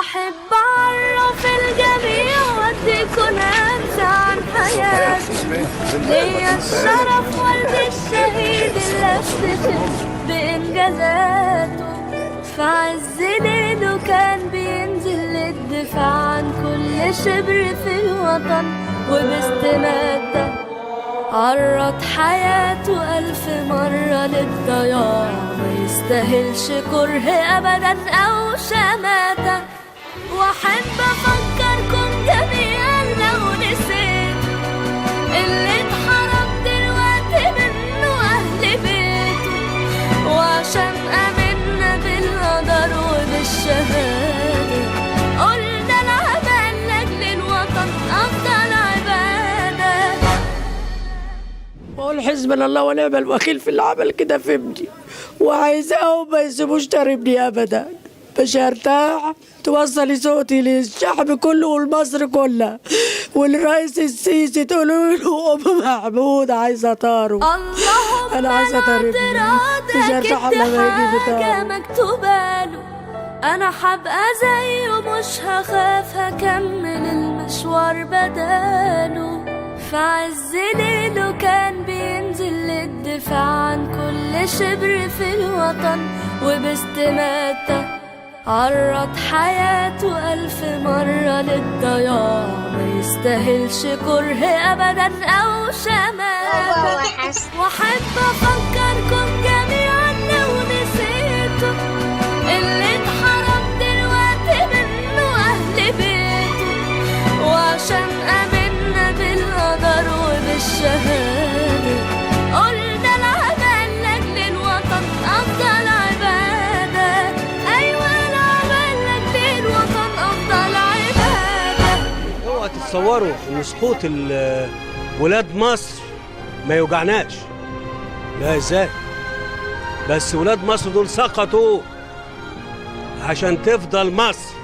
أحب أعرف الجميع وأدي كل أنسى عن حياتي. ليا الشرف والدي الشهيد اللي أفتخر بإنجازاته. في عز ليله كان بينزل للدفاع عن كل شبر في الوطن وباستماتة. عرض حياته 1000 مرة للضياع، ما يستاهلش كره أبدا أو شماتة. وأحب أفكركم جميعا لو نسيت اللي اتحرم دلوقتي منه أهل بيته. وعشان آمنا بالقدر وبالشهادة قلنا العمل لأجل الوطن أفضل عبادة. بقول حسبنا الله ونعم الوكيل في اللي عمل كده في ابني، وعايزاهم ما يسيبوش تربني ابدا. مش هرتاح توصلي صوتي للشعب كله والمصر كلها، والرئيس السيسي تقولوا له ام محمود عايزه طاره. اللهم انا عايزه تربني، مش هرتاح الا ما يجي بتاعه مكتوبه له. انا هبقى زيه مش هخاف، هكمل المشوار بداله. في عز ليله كان بينزل للدفاع عن كل شبر في الوطن وباستماتة. عرض حياته 1000 مرة للضياع، ما يستاهلش كره أبدا أو شماتة. وأحب أفكركم جميعا لو نسيتوا اللي اتحرم دلوقتي منه أهل بيته. وعشان آمنا بالقدر وبالشهادة قلنا العمل لأجل الوطن أفضل عبادة. أيوة العمل لأجل الوطن أفضل عبادة. اوعى تتصوروا ان سقوط ولاد مصر ما يوجعناش، لا ازاي؟ بس ولاد مصر دول سقطوا عشان تفضل مصر.